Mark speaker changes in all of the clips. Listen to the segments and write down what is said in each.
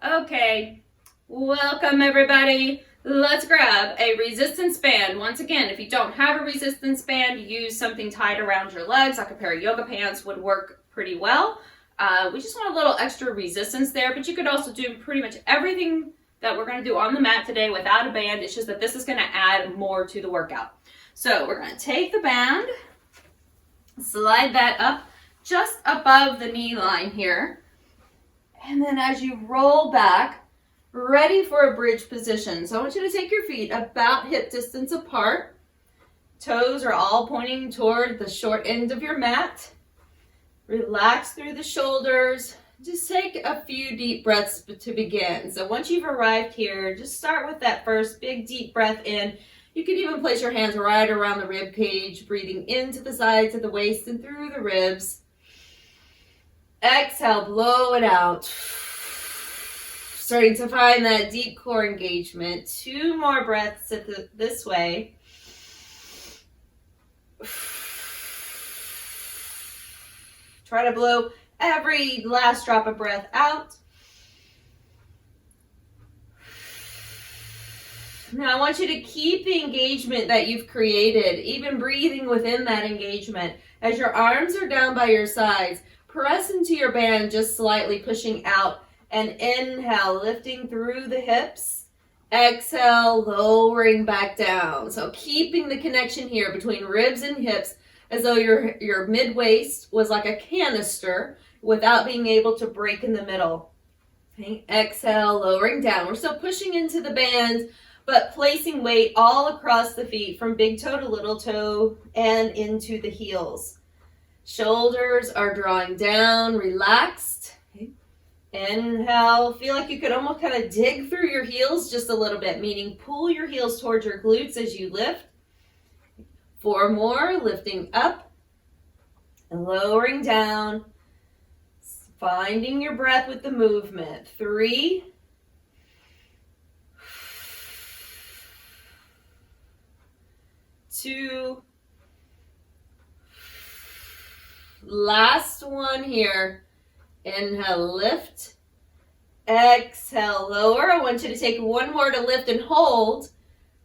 Speaker 1: Okay, welcome everybody. Let's grab a resistance band. Once again, if you don't have a resistance band, use something tied around your legs, like a pair of yoga pants would work pretty well. We just want a little extra resistance there, but you could also do pretty much everything that we're going to do on the mat today without a band. It's just that this is going to add more to the workout. So we're going to take the band, slide that up just above the knee line here. And then as you roll back, ready for a bridge position. So I want you to take your feet about hip distance apart. Toes are all pointing toward the short end of your mat. Relax through the shoulders. Just take a few deep breaths to begin. So once you've arrived here, just start with that first big deep breath in. You can even place your hands right around the rib cage, breathing into the sides of the waist and through the ribs. Exhale, blow it out. Starting to find that deep core engagement. 2 more breaths this way. Try to blow every last drop of breath out. Now I want you to keep the engagement that you've created, even breathing within that engagement. As your arms are down by your sides, press into your band just slightly, pushing out, and inhale, lifting through the hips. Exhale, lowering back down. So keeping the connection here between ribs and hips as though your mid-waist was like a canister without being able to break in the middle. Okay. Exhale, lowering down. We're still pushing into the band, but placing weight all across the feet from big toe to little toe and into the heels. Shoulders are drawing down, relaxed. Okay. Inhale, feel like you could almost kind of dig through your heels just a little bit, meaning pull your heels towards your glutes as you lift. 4 more, lifting up and lowering down, finding your breath with the movement. 3, 2, last one here. Inhale, lift. Exhale, lower. I want you to take 1 more to lift and hold.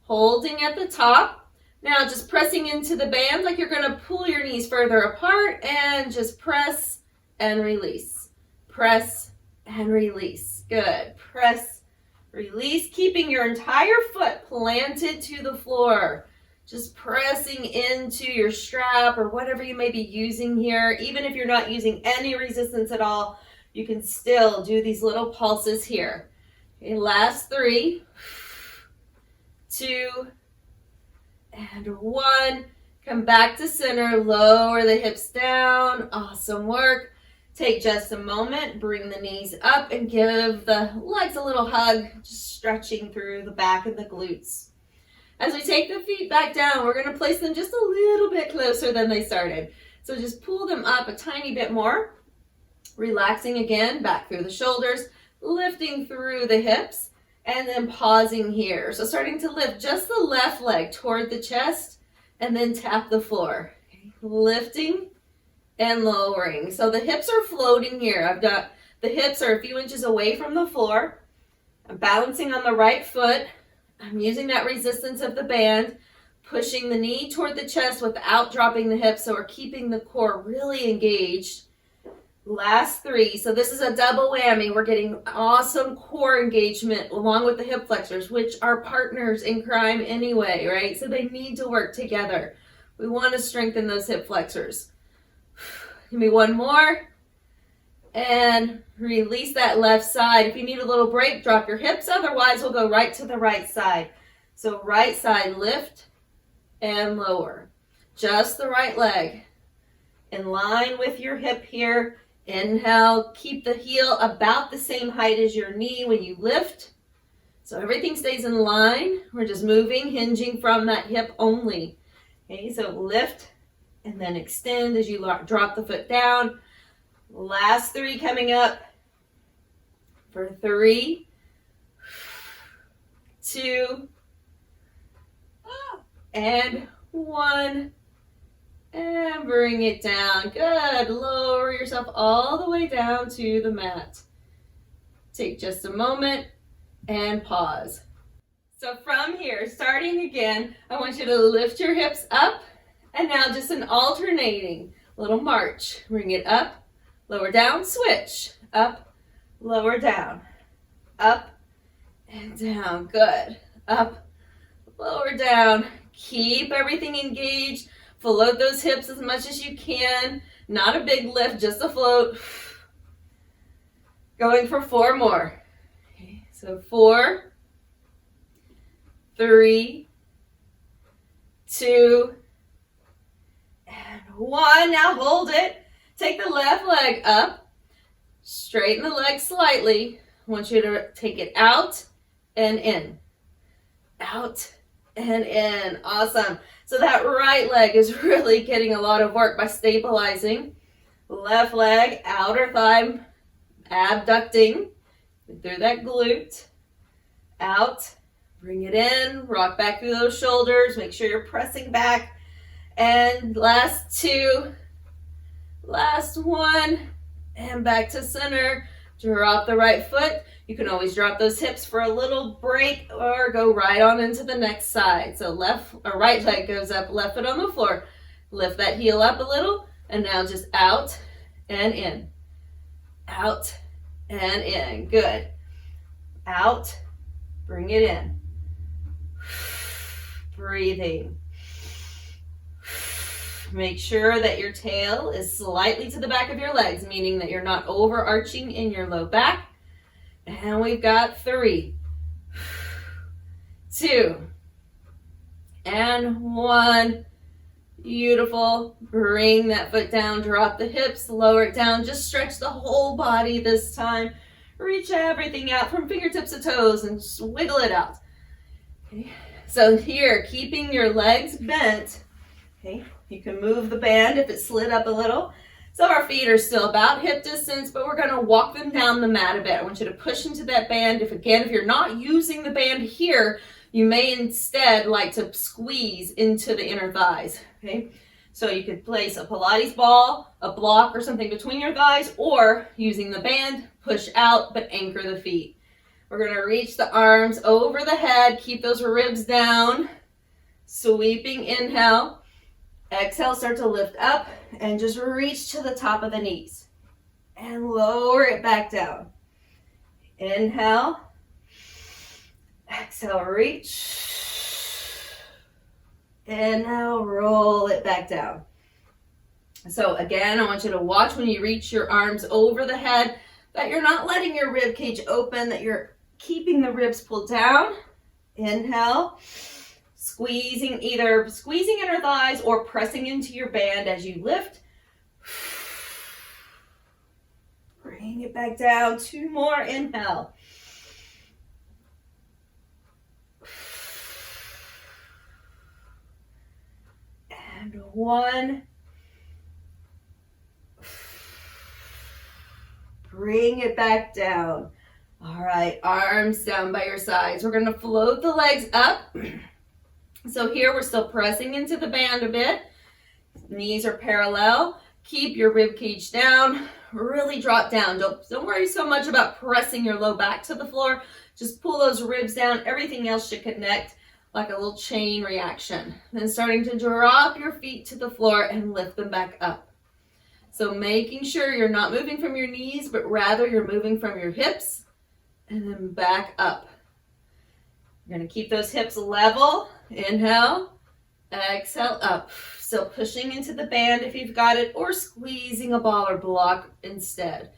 Speaker 1: Holding at the top. Now just pressing into the band like you're going to pull your knees further apart and just press and release. Press and release. Good. Press, release, keeping your entire foot planted to the floor. Just pressing into your strap or whatever you may be using here. Even if you're not using any resistance at all, you can still do these little pulses here. Okay, last 3, 2, and 1. Come back to center, lower the hips down. Awesome work. Take just a moment, bring the knees up and give the legs a little hug, just stretching through the back and the glutes. As we take the feet back down, we're going to place them just a little bit closer than they started. So just pull them up a tiny bit more. Relaxing again, back through the shoulders, lifting through the hips, and then pausing here. So starting to lift just the left leg toward the chest, and then tap the floor. Okay. Lifting and lowering. So the hips are floating here. I've got the hips are a few inches away from the floor. I'm balancing on the right foot. I'm using that resistance of the band, pushing the knee toward the chest without dropping the hips, so we're keeping the core really engaged. Last 3. So this is a double whammy. We're getting awesome core engagement along with the hip flexors, which are partners in crime anyway, right? So they need to work together. We want to strengthen those hip flexors. Give me 1 more. And release that left side. If you need a little break, drop your hips. Otherwise, we'll go right to the right side. So right side, lift and lower. Just the right leg. In line with your hip here. Inhale, keep the heel about the same height as your knee when you lift. So everything stays in line. We're just moving, hinging from that hip only. Okay, so lift and then extend as you drop the foot down. Last 3 coming up for 3, 2, and 1. And bring it down. Good. Lower yourself all the way down to the mat. Take just a moment and pause. So from here, starting again, I want you to lift your hips up, and now just an alternating little march. Bring it up, lower down, switch. Up, lower down. Up and down. Good. Up, lower down. Keep everything engaged. Float those hips as much as you can. Not a big lift, just a float. Going for 4 more. Okay, so 4, 3, 2, and 1. Now hold it. Take the left leg up. Straighten the leg slightly. I want you to take it out and in. Out and in. Awesome. So that right leg is really getting a lot of work by stabilizing. Left leg, outer thigh, abducting through that glute. Out. Bring it in. Rock back through those shoulders. Make sure you're pressing back. And last 2. Last 1. And back to center. Drop the right foot. You can always drop those hips for a little break or go right on into the next side. So left or right leg goes up, left foot on the floor. Lift that heel up a little, and now just out and in. Out and in. Good. Out. Bring it in. Breathing. Make sure that your tail is slightly to the back of your legs, meaning that you're not overarching in your low back. And we've got 3, 2, and 1. Beautiful. Bring that foot down, drop the hips, lower it down. Just stretch the whole body this time. Reach everything out from fingertips to toes and just wiggle it out. Okay. So here, keeping your legs bent. Okay. You can move the band if it slid up a little. So our feet are still about hip distance, but we're going to walk them down the mat a bit. I want you to push into that band. If you're not using the band here, you may instead like to squeeze into the inner thighs. Okay. So you could place a Pilates ball, a block, or something between your thighs, or using the band, push out, but anchor the feet. We're going to reach the arms over the head. Keep those ribs down. Sweeping inhale. Exhale, start to lift up and just reach to the top of the knees and lower it back down. Inhale. Exhale, reach. Inhale, roll it back down. So again, I want you to watch when you reach your arms over the head that you're not letting your rib cage open, that you're keeping the ribs pulled down. Inhale. Either squeezing inner thighs or pressing into your band as you lift. Bring it back down. 2 more. Inhale. And 1. Bring it back down. All right, arms down by your sides. We're going to float the legs up. So here we're still pressing into the band a bit. Knees are parallel. Keep your rib cage down. Really drop down. Don't worry so much about pressing your low back to the floor. Just pull those ribs down. Everything else should connect like a little chain reaction. Then starting to drop your feet to the floor and lift them back up. So making sure you're not moving from your knees, but rather you're moving from your hips and then back up. You're going to keep those hips level. Inhale, exhale, up. Still pushing into the band if you've got it, or squeezing a ball or block instead.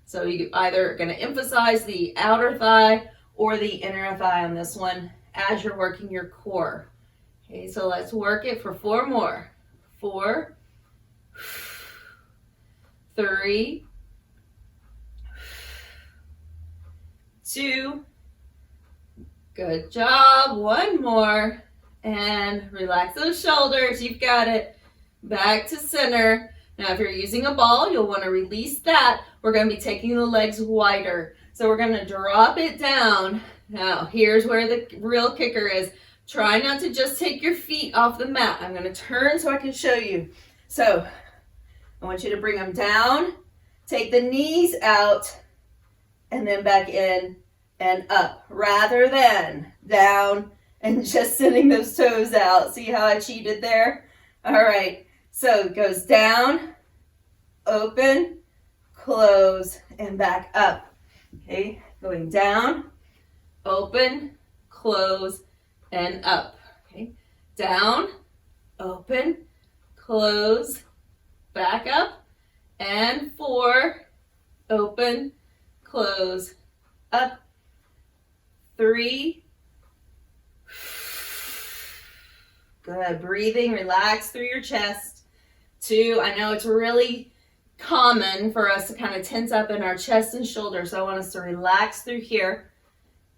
Speaker 1: So you either are going to emphasize the outer thigh or the inner thigh on this one as you're working your core. Okay, so let's work it for 4 more. 4, 3, 2, good job. 1 more. And relax those shoulders. You've got it. Back to center. Now, if you're using a ball, you'll want to release that. We're going to be taking the legs wider. So we're going to drop it down. Now, here's where the real kicker is. Try not to just take your feet off the mat. I'm going to turn so I can show you. So I want you to bring them down. Take the knees out and then back in and up, rather than down and just sending those toes out. See how I cheated there? All right, so it goes down, open, close, and back up. Okay, going down, open, close, and up. Okay, down, open, close, back up, and 4, open, close, up, 3, good, breathing, relax through your chest, 2, I know it's really common for us to kind of tense up in our chest and shoulders, so I want us to relax through here,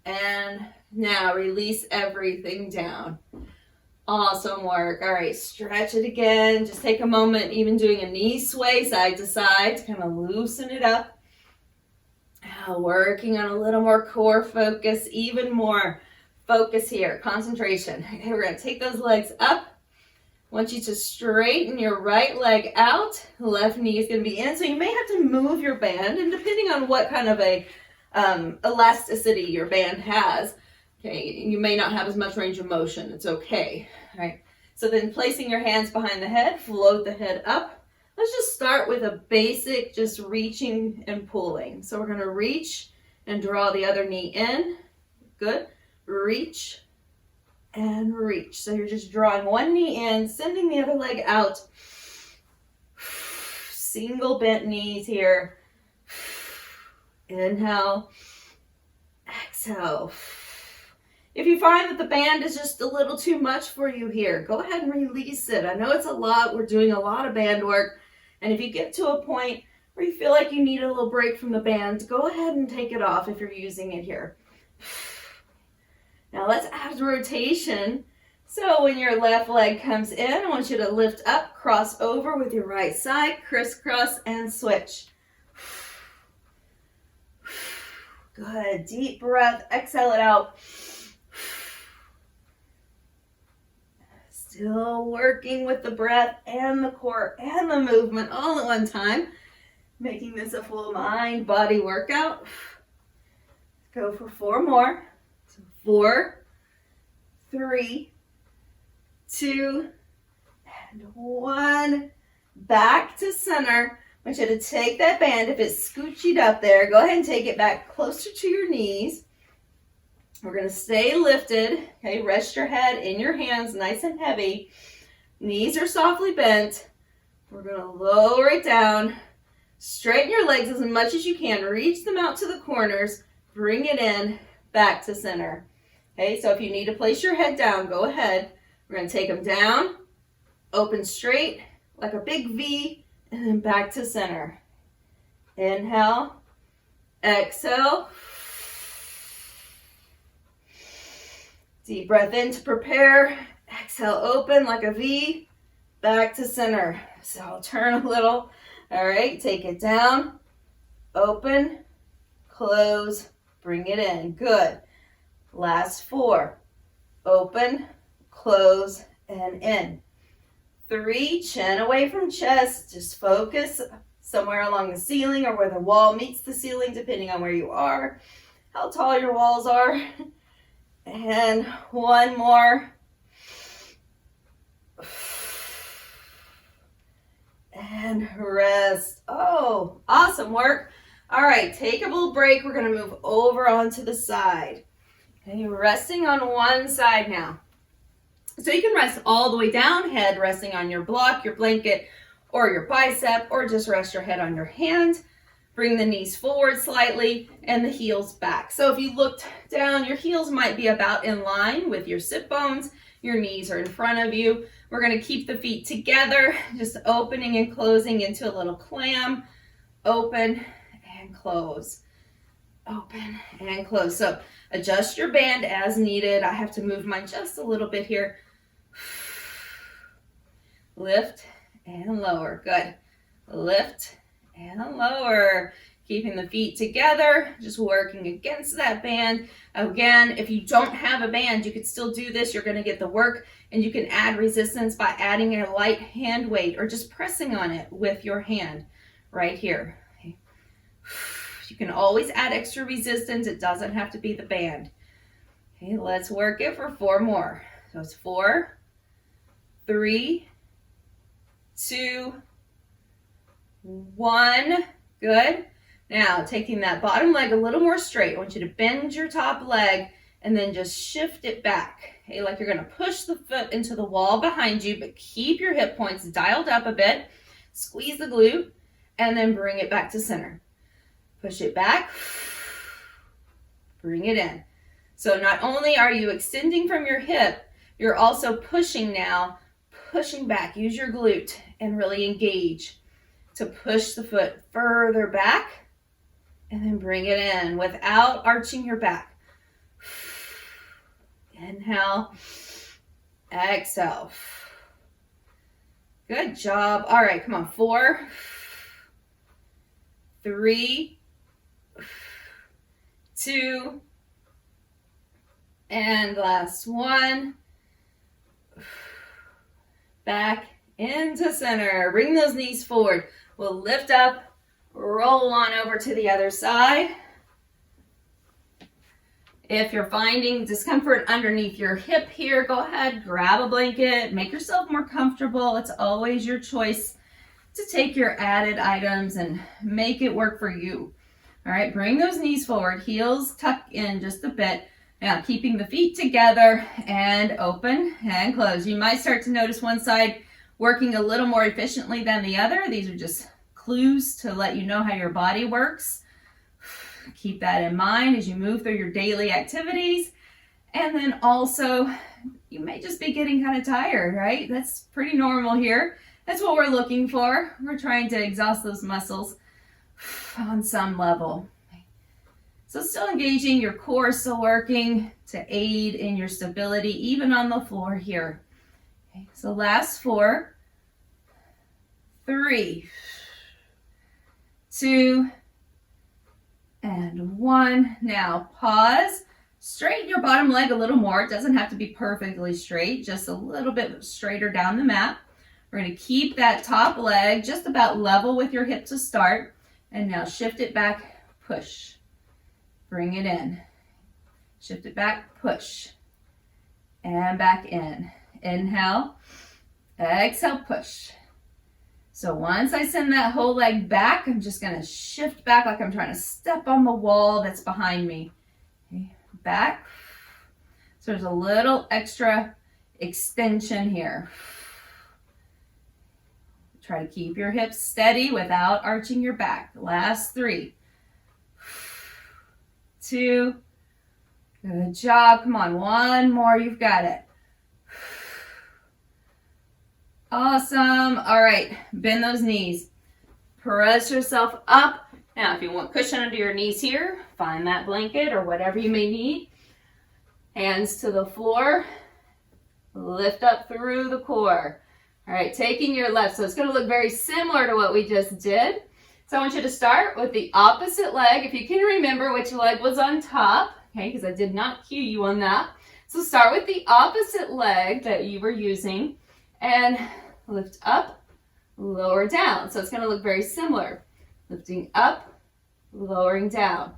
Speaker 1: and now release everything down. Awesome work. All right, stretch it again. Just take a moment, even doing a knee sway side to side to kind of loosen it up. Working on a little more core focus, even more focus here, concentration. Okay, we're going to take those legs up. I want you to straighten your right leg out. Left knee is going to be in, so you may have to move your band, and depending on what kind of a elasticity your band has, okay, you may not have as much range of motion. It's okay. All right. So then placing your hands behind the head, float the head up. Let's just start with a basic, just reaching and pulling. So we're going to reach and draw the other knee in. Good. Reach and reach. So you're just drawing one knee in, sending the other leg out. Single bent knees here. Inhale. Exhale. If you find that the band is just a little too much for you here, go ahead and release it. I know it's a lot. We're doing a lot of band work. And if you get to a point where you feel like you need a little break from the band, go ahead and take it off if you're using it here. Now let's add rotation. So when your left leg comes in, I want you to lift up, cross over with your right side, crisscross and switch. Good. Deep breath. Exhale it out. Still working with the breath and the core and the movement all at one time. Making this a full mind body workout. Go for 4 more. So 4, 3, 2, and 1. Back to center. I want you to take that band. If it's scooched up there, go ahead and take it back closer to your knees. We're going to stay lifted. Okay, rest your head in your hands, nice and heavy. Knees are softly bent. We're going to lower it down. Straighten your legs as much as you can. Reach them out to the corners. Bring it in, back to center. Okay, so if you need to place your head down, go ahead. We're going to take them down, open straight, like a big V, and then back to center. Inhale, exhale. Deep breath in to prepare. Exhale, open like a V, back to center. So I'll turn a little. All right, take it down, open, close, bring it in. Good. Last 4. Open, close, and in. 3, chin away from chest. Just focus somewhere along the ceiling or where the wall meets the ceiling, depending on where you are, how tall your walls are. And 1 more. And rest. Oh, awesome work. All right, take a little break. We're going to move over onto the side. Okay, you're resting on one side now. So you can rest all the way down, head resting on your block, your blanket, or your bicep, or just rest your head on your hand. Bring the knees forward slightly and the heels back. So if you looked down, your heels might be about in line with your sit bones. Your knees are in front of you. We're going to keep the feet together, just opening and closing into a little clam. Open and close. Open and close. So adjust your band as needed. I have to move mine just a little bit here. Lift and lower. Good. Lift and lower. Keeping the feet together, just working against that band. Again, if you don't have a band, you could still do this. You're going to get the work, and you can add resistance by adding a light hand weight or just pressing on it with your hand right here. Okay. You can always add extra resistance. It doesn't have to be the band. Okay, let's work it for 4 more. So it's 4, 3, 2, 1. Good. Now, taking that bottom leg a little more straight. I want you to bend your top leg and then just shift it back. Okay, like you're going to push the foot into the wall behind you, but keep your hip points dialed up a bit. Squeeze the glute and then bring it back to center. Push it back. Bring it in. So not only are you extending from your hip, you're also pushing now, pushing back. Use your glute and really engage to push the foot further back and then bring it in without arching your back. Inhale, exhale. Good job. All right, come on. 4, 3, 2, and last one. Back into center. Bring those knees forward. We'll lift up, roll on over to the other side. If you're finding discomfort underneath your hip here, go ahead, grab a blanket, make yourself more comfortable. It's always your choice to take your added items and make it work for you. All right, bring those knees forward, heels tuck in just a bit. Now, keeping the feet together and open and close. You might start to notice one side working a little more efficiently than the other. These are just clues to let you know how your body works. Keep that in mind as you move through your daily activities. And then also, you may just be getting kind of tired, right? That's pretty normal here. That's what we're looking for. We're trying to exhaust those muscles on some level. So still engaging, your core is still working to aid in your stability, even on the floor here. Okay, so last 4, 3, 2, and 1. Now pause, straighten your bottom leg a little more. It doesn't have to be perfectly straight, just a little bit straighter down the mat. We're going to keep that top leg just about level with your hip to start. And now shift it back, push. Bring it in. Shift it back, push. And back in. Inhale, exhale, push. So once I send that whole leg back, I'm just going to shift back like I'm trying to step on the wall that's behind me. Okay, back. So there's a little extra extension here. Try to keep your hips steady without arching your back. Last 3, 2, good job. Come on, 1 more, you've got it. Awesome. All right, bend those knees. Press yourself up. Now, if you want cushion under your knees here, find that blanket or whatever you may need. Hands to the floor. Lift up through the core. All right, taking your left. So it's going to look very similar to what we just did. So I want you to start with the opposite leg. If you can remember which leg was on top, okay, because I did not cue you on that. So start with the opposite leg that you were using and lift up, lower down. So it's going to look very similar. Lifting up, lowering down.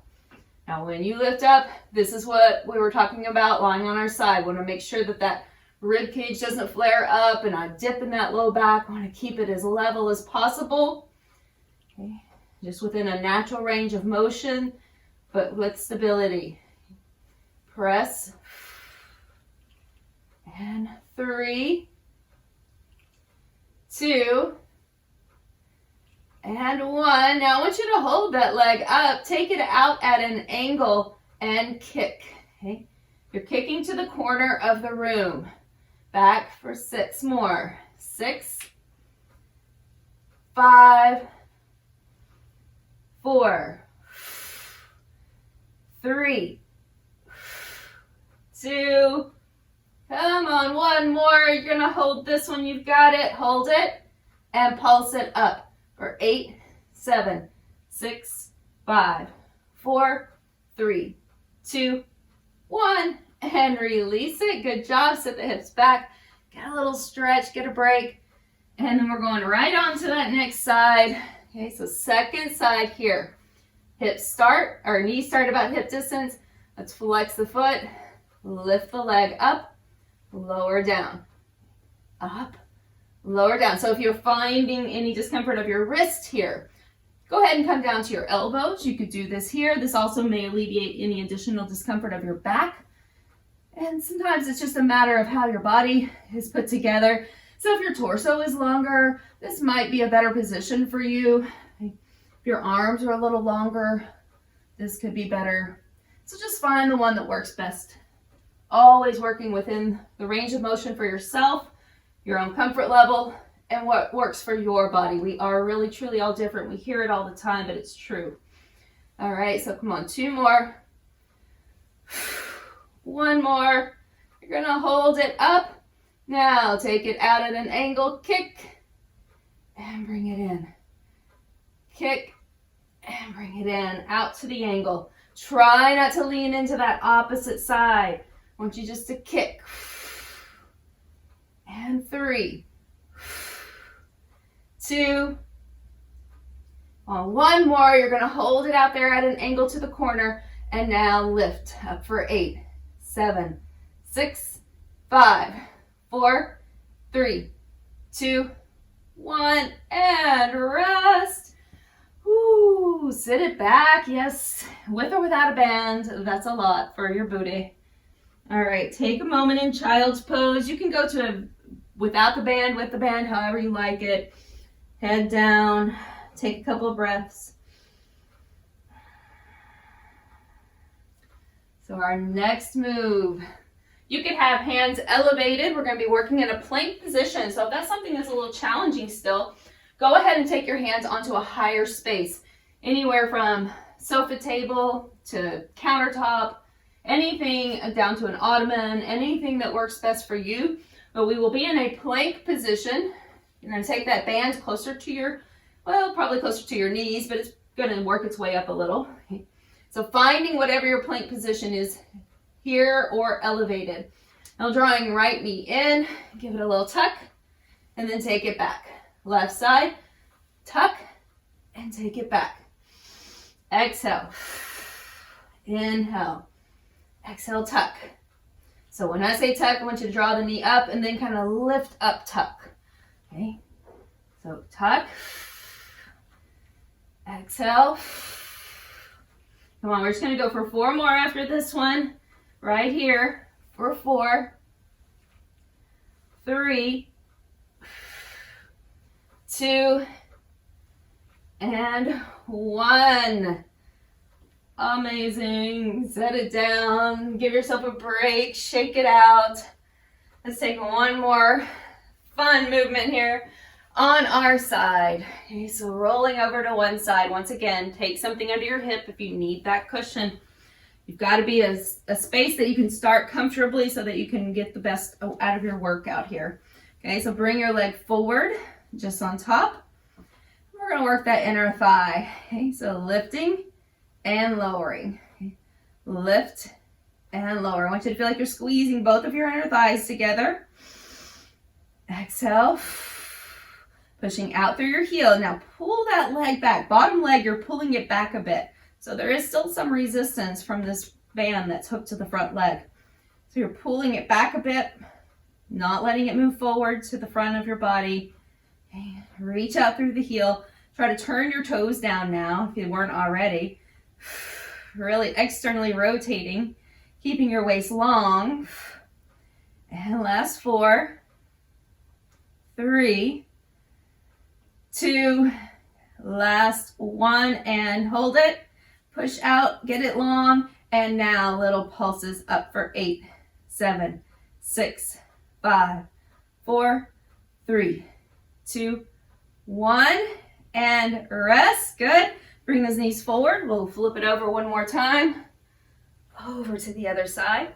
Speaker 1: Now when you lift up, this is what we were talking about lying on our side. We want to make sure that that rib cage doesn't flare up and I dip in that low back. I want to keep it as level as possible. Okay. Just within a natural range of motion, but with stability. Press. And 3, 2, and 1. Now I want you to hold that leg up, take it out at an angle and kick. Okay? You're kicking to the corner of the room. Back for 6 more. 6, 5, 4, 3, 2, come on, 1 more. You're going to hold this one. You've got it. Hold it and pulse it up for 8, 7, 6, 5, 4, 3, 2, 1. And release it. Good job. Sit the hips back. Get a little stretch. Get a break. And then we're going right on to that next side. Okay, so second side here. Hips start, or knees start about hip distance. Let's flex the foot, lift the leg up, lower down, up, lower down. So if you're finding any discomfort of your wrist here, go ahead and come down to your elbows. You could do this here. This also may alleviate any additional discomfort of your back. And sometimes it's just a matter of how your body is put together. So if your torso is longer, this might be a better position for you. If your arms are a little longer, this could be better. So just find the one that works best. Always working within the range of motion for yourself, your own comfort level, and what works for your body. We are really, truly all different. We hear it all the time, but it's true. All right, so come on, 2 more. 1 more. You're gonna hold it up. Now take it out at an angle, kick, and bring it in. Kick, and bring it in, out to the angle. Try not to lean into that opposite side. I want you just to kick. And 3, 2, 1 more. You're gonna hold it out there at an angle to the corner, and now lift up for 8, 7, 6, 5, 4, 3, 2, 1, and rest. Woo, sit it back. Yes, with or without a band, that's a lot for your booty. All right, take a moment in child's pose. You can go to without the band, with the band, however you like it. Head down, take a couple of breaths. So our next move, you could have hands elevated. We're going to be working in a plank position. So if that's something that's a little challenging still, go ahead and take your hands onto a higher space, anywhere from sofa table to countertop, anything down to an ottoman, anything that works best for you. But we will be in a plank position. You're going to take that band closer to your, well, probably closer to your knees, but it's going to work its way up a little. So finding whatever your plank position is, here or elevated. Now drawing right knee in, give it a little tuck, and then take it back. Left side, tuck, and take it back. Exhale. Inhale. Exhale, tuck. So when I say tuck, I want you to draw the knee up and then kind of lift up, tuck. Okay? So tuck. Exhale. Come on, we're just going to go for 4 more after this one. Right here for 4, 3, 2, and 1. Amazing. Set it down. Give yourself a break. Shake it out. Let's take 1 more fun movement here on our side. Okay, so rolling over to one side. Once again, take something under your hip if you need that cushion. You've got to be a space that you can start comfortably so that you can get the best out of your workout here. Okay, so bring your leg forward, just on top. We're going to work that inner thigh. Okay, so lifting and lowering. Okay. Lift and lower. I want you to feel like you're squeezing both of your inner thighs together. Exhale. Pushing out through your heel. Now pull that leg back. Bottom leg, you're pulling it back a bit. So there is still some resistance from this band that's hooked to the front leg. So you're pulling it back a bit, not letting it move forward to the front of your body. Okay. Reach out through the heel. Try to turn your toes down now if you weren't already. Really externally rotating, keeping your waist long. And last 4, 3, 2, last 1, and hold it. Push out, get it long, and now little pulses up for 8, 7, 6, 5, 4, 3, 2, 1, and rest. Good. Bring those knees forward. We'll flip it over 1 more time. Over to the other side.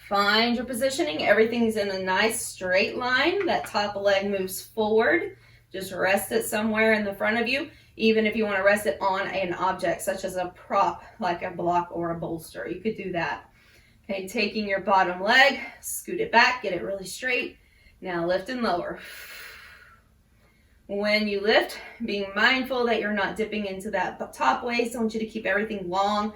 Speaker 1: Find your positioning. Everything's in a nice straight line. That top leg moves forward. Just rest it somewhere in the front of you. Even if you want to rest it on an object, such as a prop, like a block or a bolster, you could do that. Okay, taking your bottom leg, scoot it back, get it really straight. Now lift and lower. When you lift, being mindful that you're not dipping into that top waist. I want you to keep everything long.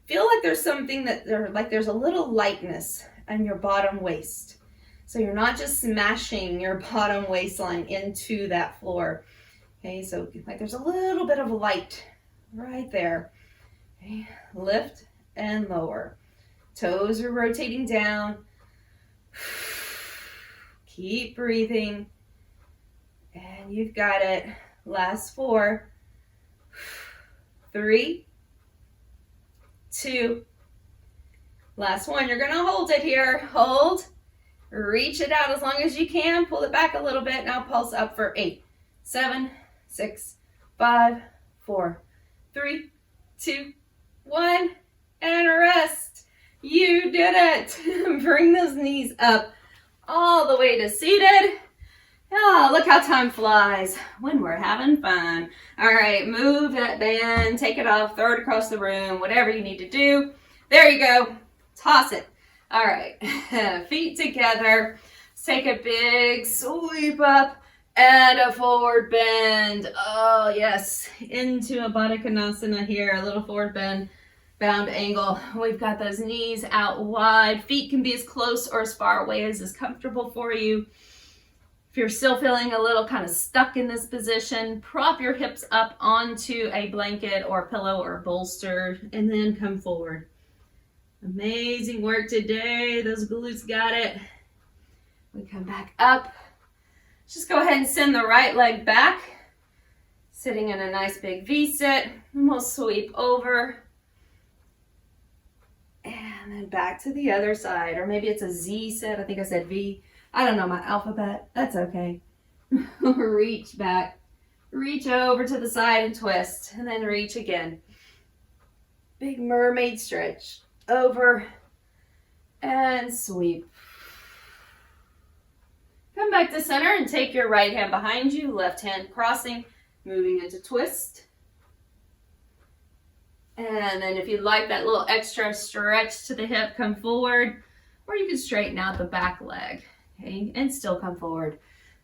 Speaker 1: Feel like there's something there's a little lightness in your bottom waist. So you're not just smashing your bottom waistline into that floor. Okay, so like there's a little bit of light right there. Okay, lift and lower. Toes are rotating down. Keep breathing. And you've got it. Last 4, 3, 2, last 1. You're going to hold it here. Hold. Reach it out as long as you can. Pull it back a little bit. Now pulse up for 8, 7, 6, 5, 4, 3, 2, 1, and rest. You did it. Bring those knees up all the way to seated. Oh, look how time flies when we're having fun. All right, move that band, take it off, throw it across the room, whatever you need to do. There you go. Toss it. All right, feet together. Let's take a big sweep up and a forward bend. Oh, yes, into a Baddha Konasana here, a little forward bend, bound angle. We've got those knees out wide. Feet can be as close or as far away as is comfortable for you. If you're still feeling a little kind of stuck in this position, prop your hips up onto a blanket or pillow or bolster and then come forward. Amazing work today. Those glutes got it. We come back up. Just go ahead and send the right leg back, sitting in a nice big V-sit. And we'll sweep over and then back to the other side. Or maybe it's a Z-sit. I think I said V. I don't know my alphabet. That's okay. Reach back. Reach over to the side and twist. And then reach again. Big mermaid stretch. Over and sweep. Come back to center and take your right hand behind you. Left hand crossing. Moving into twist. And then if you'd like that little extra stretch to the hip, come forward. Or you can straighten out the back leg. Okay, and still come forward.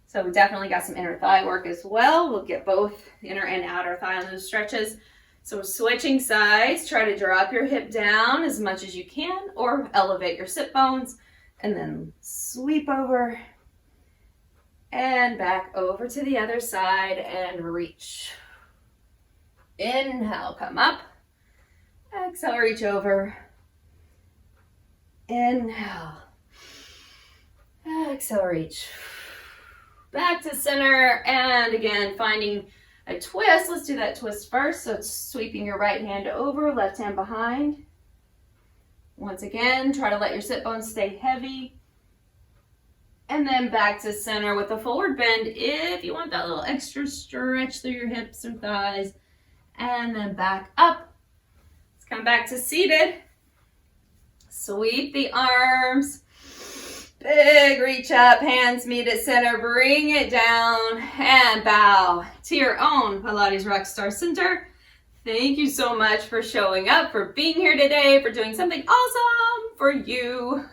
Speaker 1: So we definitely got some inner thigh work as well. We'll get both inner and outer thigh on those stretches. So we're switching sides. Try to drop your hip down as much as you can or elevate your sit bones and then sweep over and back over to the other side and reach. Inhale, come up. Exhale, reach over. Inhale. Exhale, reach. Back to center, and again, finding a twist. Let's do that twist first. So it's sweeping your right hand over, left hand behind. Once again, try to let your sit bones stay heavy. And then back to center with a forward bend if you want that little extra stretch through your hips and thighs. And then back up. Let's come back to seated. Sweep the arms. Big reach up, hands meet at center, bring it down and bow to your own Pilates Rockstar Center. Thank you so much for showing up, for being here today, for doing something awesome for you.